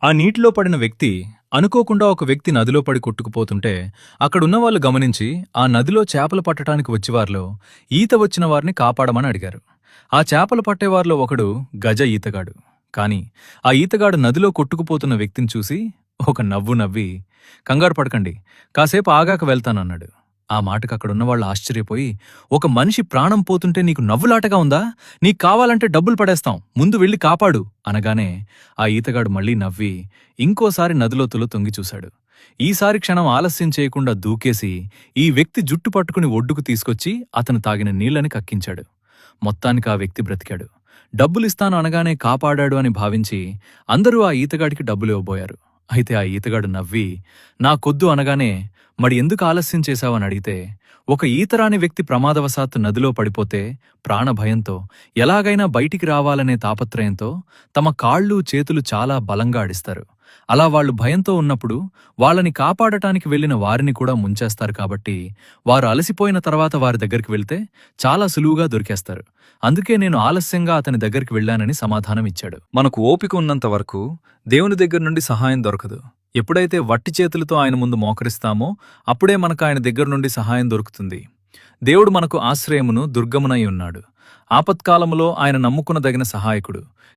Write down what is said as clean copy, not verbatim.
ఆ నీటిలో పడిన వ్యక్తి అనుకోకుండా ఒక వ్యక్తి నదిలో పడి కొట్టుకుపోతుంటే అక్కడున్నవాళ్లు గమనించి ఆ నదిలో చేపలు పట్టడానికి వచ్చేవారిలో ఈత వచ్చిన వారిని కాపాడమని అడిగారు. ఆ చేపలు పట్టేవారిలో ఒకడు గజ ఈతగాడు. కాని ఆ ఈతగాడు నదిలో కొట్టుకుపోతున్న వ్యక్తిని చూసి ఒక నవ్వు నవ్వి, కంగారు పడకండి, కాసేపు ఆగాక వెళ్తానన్నాడు. ఆ మాటకు అక్కడున్నవాళ్ళు ఆశ్చర్యపోయి, ఒక మనిషి ప్రాణం పోతుంటే నీకు నవ్వులాటగా ఉందా? నీకు కావాలంటే డబ్బులు పడేస్తాం, ముందు వెళ్ళి కాపాడు అనగానే ఆ ఈతగాడు మళ్లీ నవ్వి ఇంకోసారి నదిలోతులో తొంగిచూశాడు. ఈసారి క్షణం ఆలస్యం చేయకుండా దూకేసి ఈ వ్యక్తి జుట్టు పట్టుకుని ఒడ్డుకు తీసుకొచ్చి అతను తాగిన నీళ్లని కక్కించాడు. మొత్తానికి ఆ వ్యక్తి బ్రతికాడు. డబ్బులిస్తాను అనగానే కాపాడాడు అని భావించి అందరూ ఆ ఈతగాడికి డబ్బులు ఇవ్వబోయారు. అయితే ఆ ఈతగాడు నవ్వి, నాకొద్దు అనగానే మరి ఎందుకు ఆలస్యం చేశావని అడిగితే, ఒక ఈతరాని వ్యక్తి ప్రమాదవశాత్తు నదిలో పడిపోతే ప్రాణభయంతో ఎలాగైనా బయటికి రావాలనే తాపత్రయంతో తమ కాళ్ళు చేతులు చాలా బలంగా ఆడిస్తారు. అలా వాళ్లు భయంతో ఉన్నప్పుడు వాళ్ళని కాపాడటానికి వెళ్లిన వారిని కూడా ముంచేస్తారు. కాబట్టి వారు అలసిపోయిన తర్వాత వారి దగ్గరికి వెళ్తే చాలా సులువుగా దొరికేస్తారు. అందుకే నేను ఆలస్యంగా అతని దగ్గరికి వెళ్లానని సమాధానం ఇచ్చాడు. మనకు ఓపిక ఉన్నంత వరకు దేవుని దగ్గర నుండి సహాయం దొరకదు. ఎప్పుడైతే వట్టి చేతులతో ఆయన ముందు మోకరిస్తామో అప్పుడే మనకు ఆయన దగ్గర నుండి సహాయం దొరుకుతుంది. దేవుడు మనకు ఆశ్రయమును దుర్గమునై ఉన్నాడు. ఆపత్కాలములో ఆయన నమ్ముకునదగిన సహాయకుడు.